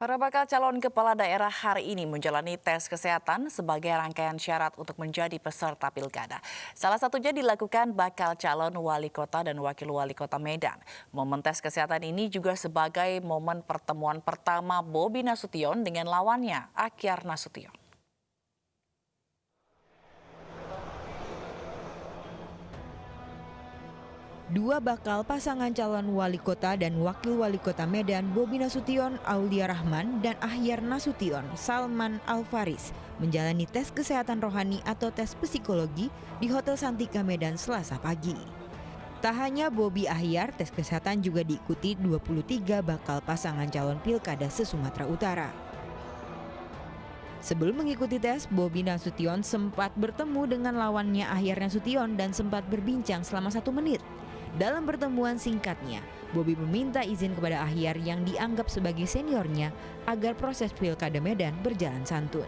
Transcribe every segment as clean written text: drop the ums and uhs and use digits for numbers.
Para bakal calon kepala daerah hari ini menjalani tes kesehatan sebagai rangkaian syarat untuk menjadi peserta pilkada. Salah satunya dilakukan bakal calon wali kota dan wakil wali kota Medan. Momen tes kesehatan ini juga sebagai momen pertemuan pertama Bobi Nasution dengan lawannya, Akhyar Nasution. Dua bakal pasangan calon wali kota dan wakil wali kota Medan, Bobi Nasution, Aulia Rahman, dan Akhyar Nasution, Salman Al-Faris, menjalani tes kesehatan rohani atau tes psikologi di Hotel Santika Medan Selasa pagi. Tak hanya Bobi Akhyar, tes kesehatan juga diikuti 23 bakal pasangan calon pilkada se-Sumatera Utara. Sebelum mengikuti tes, Bobi Nasution sempat bertemu dengan lawannya Akhyar Nasution dan sempat berbincang selama 1 menit. Dalam pertemuan singkatnya, Bobi meminta izin kepada Akhyar yang dianggap sebagai seniornya agar proses pilkada Medan berjalan santun.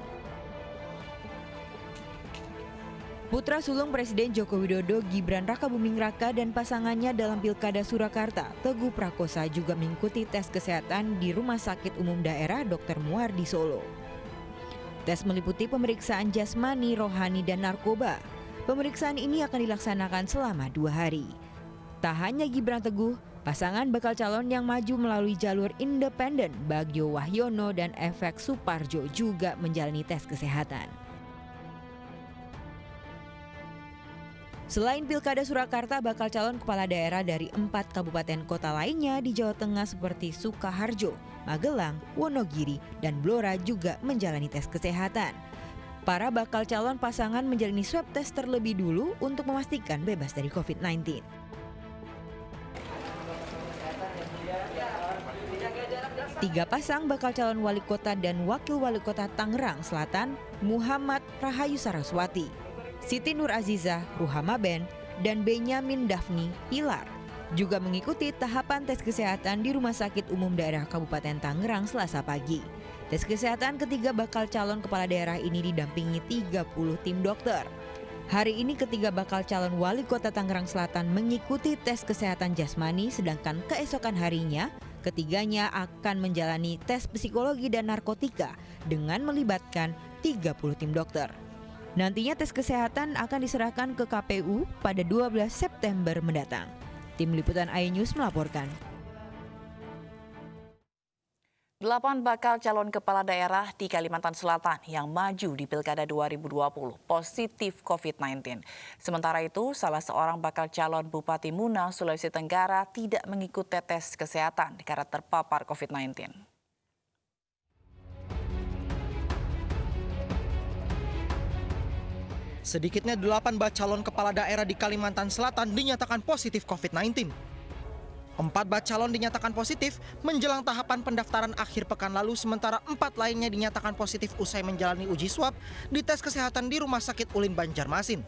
Putra sulung Presiden Joko Widodo, Gibran Rakabuming Raka, dan pasangannya dalam pilkada Surakarta, Teguh Prakosa, juga mengikuti tes kesehatan di Rumah Sakit Umum Daerah Dr. Muar di Solo. Tes meliputi pemeriksaan jasmani, rohani, dan narkoba. Pemeriksaan ini akan dilaksanakan selama 2 hari. Tak hanya Gibran Teguh, pasangan bakal calon yang maju melalui jalur independen Bagio Wahyono dan Efek Suparjo juga menjalani tes kesehatan. Selain pilkada Surakarta, bakal calon kepala daerah dari 4 kabupaten kota lainnya di Jawa Tengah seperti Sukoharjo, Magelang, Wonogiri, dan Blora juga menjalani tes kesehatan. Para bakal calon pasangan menjalani swab test terlebih dulu untuk memastikan bebas dari COVID-19. Tiga pasang bakal calon wali kota dan wakil wali kota Tangerang Selatan, Muhammad Rahayu Saraswati, Siti Nur Azizah, Ruhama Ben, dan Benyamin Daphni Pilar juga mengikuti tahapan tes kesehatan di Rumah Sakit Umum Daerah Kabupaten Tangerang Selasa pagi. Tes kesehatan ketiga bakal calon kepala daerah ini didampingi 30 tim dokter. Hari ini ketiga bakal calon wali kota Tangerang Selatan mengikuti tes kesehatan jasmani, sedangkan keesokan harinya ketiganya akan menjalani tes psikologi dan narkotika dengan melibatkan 30 tim dokter. Nantinya tes kesehatan akan diserahkan ke KPU pada 12 September mendatang. Tim Liputan iNews melaporkan. 8 bakal calon kepala daerah di Kalimantan Selatan yang maju di Pilkada 2020 positif COVID-19. Sementara itu, salah seorang bakal calon Bupati Muna, Sulawesi Tenggara tidak mengikuti tes kesehatan karena terpapar COVID-19. Sedikitnya 8 calon kepala daerah di Kalimantan Selatan dinyatakan positif COVID-19. 4 calon dinyatakan positif menjelang tahapan pendaftaran akhir pekan lalu, sementara 4 lainnya dinyatakan positif usai menjalani uji swab di tes kesehatan di Rumah Sakit Ulin Banjarmasin.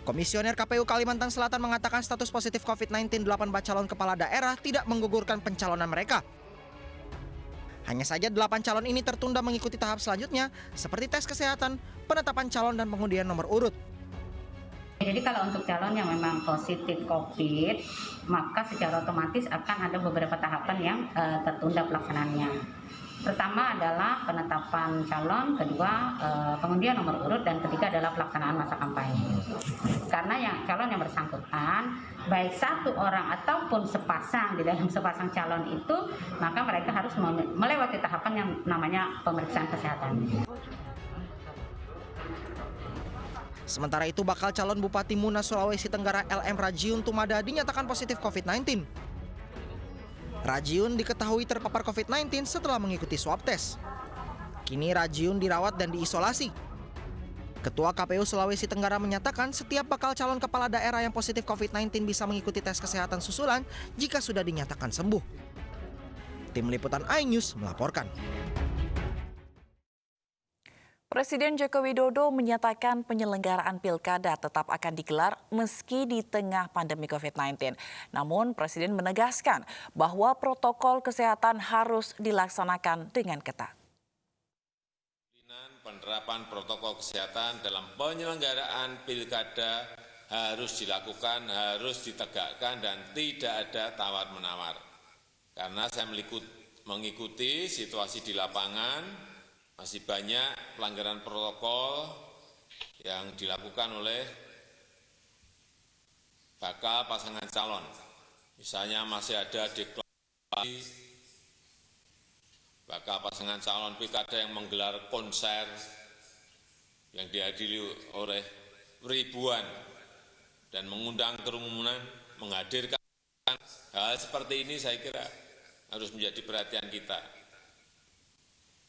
Komisioner KPU Kalimantan Selatan mengatakan status positif COVID-19 8 calon kepala daerah tidak menggugurkan pencalonan mereka. Hanya saja 8 calon ini tertunda mengikuti tahap selanjutnya seperti tes kesehatan, penetapan calon, dan pengundian nomor urut. Jadi kalau untuk calon yang memang positif COVID, maka secara otomatis akan ada beberapa tahapan yang tertunda pelaksanaannya. Pertama adalah penetapan calon, kedua pengundian nomor urut, dan ketiga adalah pelaksanaan masa kampanye. Karena yang calon yang bersangkutan, baik satu orang ataupun sepasang di dalam sepasang calon itu, maka mereka harus melewati tahapan yang namanya pemeriksaan kesehatan. Sementara itu, bakal calon Bupati Muna, Sulawesi Tenggara LM Rajiun Tumada dinyatakan positif COVID-19. Rajiun diketahui terpapar COVID-19 setelah mengikuti swab tes. Kini Rajiun dirawat dan diisolasi. Ketua KPU Sulawesi Tenggara menyatakan setiap bakal calon kepala daerah yang positif COVID-19 bisa mengikuti tes kesehatan susulan jika sudah dinyatakan sembuh. Tim Liputan iNews melaporkan. Presiden Joko Widodo menyatakan penyelenggaraan pilkada tetap akan digelar meski di tengah pandemi COVID-19. Namun Presiden menegaskan bahwa protokol kesehatan harus dilaksanakan dengan ketat. Penerapan protokol kesehatan dalam penyelenggaraan pilkada harus dilakukan, harus ditegakkan, dan tidak ada tawar-menawar. Karena saya mengikuti situasi di lapangan, masih banyak pelanggaran protokol yang dilakukan oleh bakal pasangan calon. Misalnya masih ada deklarasi bakal pasangan calon pilkada yang menggelar konser yang dihadiri oleh ribuan dan mengundang kerumunan, menghadirkan hal seperti ini saya kira harus menjadi perhatian kita.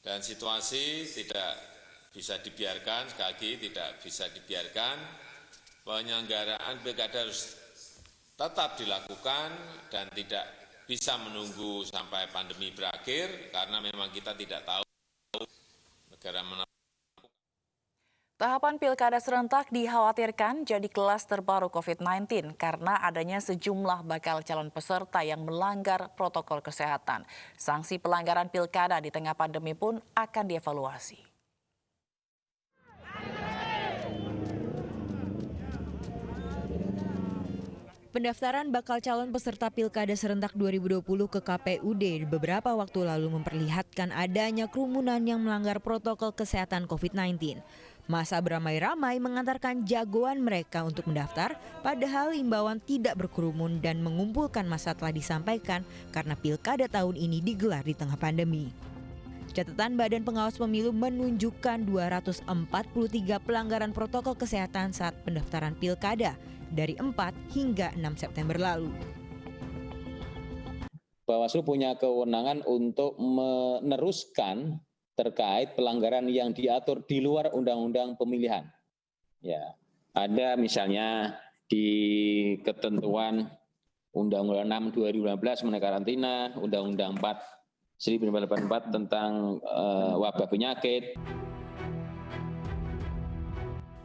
Dan situasi tidak bisa dibiarkan, sekali lagi tidak bisa dibiarkan, penyelenggaraan pilkada harus tetap dilakukan dan tidak bisa menunggu sampai pandemi berakhir karena memang kita tidak tahu negara mana. Tahapan pilkada serentak dikhawatirkan jadi klaster baru COVID-19 karena adanya sejumlah bakal calon peserta yang melanggar protokol kesehatan. Sanksi pelanggaran pilkada di tengah pandemi pun akan dievaluasi. Pendaftaran bakal calon peserta Pilkada Serentak 2020 ke KPUD beberapa waktu lalu memperlihatkan adanya kerumunan yang melanggar protokol kesehatan COVID-19. Masa beramai-ramai mengantarkan jagoan mereka untuk mendaftar, padahal imbauan tidak berkerumun dan mengumpulkan massa telah disampaikan karena Pilkada tahun ini digelar di tengah pandemi. Catatan Badan Pengawas Pemilu menunjukkan 243 pelanggaran protokol kesehatan saat pendaftaran Pilkada dari 4 hingga 6 September lalu. Bawaslu punya kewenangan untuk meneruskan terkait pelanggaran yang diatur di luar undang-undang pemilihan. Ya, ada misalnya di ketentuan Undang-Undang 6 2015 mengenai karantina, Undang-Undang 4 1984 tentang wabah penyakit.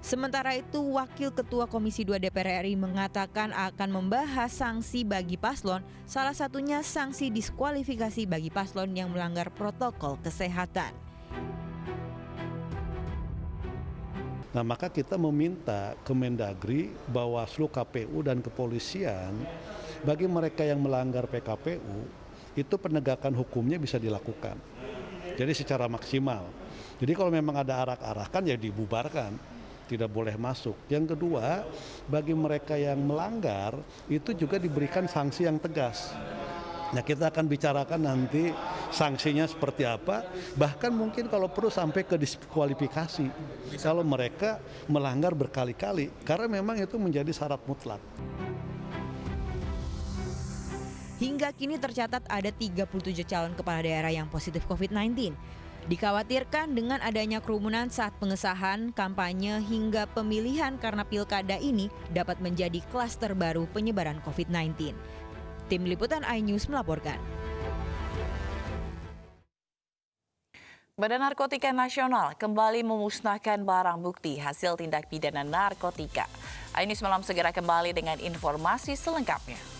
Sementara itu, Wakil Ketua Komisi 2 DPR RI mengatakan akan membahas sanksi bagi paslon, salah satunya sanksi diskualifikasi bagi paslon yang melanggar protokol kesehatan. Nah, maka kita meminta Kemendagri, Bawaslu, KPU, dan kepolisian bagi mereka yang melanggar PKPU, itu penegakan hukumnya bisa dilakukan. Jadi secara maksimal. Jadi kalau memang ada arak-arakan ya dibubarkan. Tidak boleh masuk. Yang kedua, bagi mereka yang melanggar itu juga diberikan sanksi yang tegas. Nah, kita akan bicarakan nanti sanksinya seperti apa, bahkan mungkin kalau perlu sampai ke diskualifikasi kalau mereka melanggar berkali-kali, karena memang itu menjadi syarat mutlak. Hingga kini tercatat ada 37 calon kepala daerah yang positif COVID-19. Dikhawatirkan dengan adanya kerumunan saat pengesahan, kampanye hingga pemilihan karena pilkada ini dapat menjadi klaster baru penyebaran COVID-19. Tim Liputan iNews melaporkan. Badan Narkotika Nasional kembali memusnahkan barang bukti hasil tindak pidana narkotika. iNews Malam segera kembali dengan informasi selengkapnya.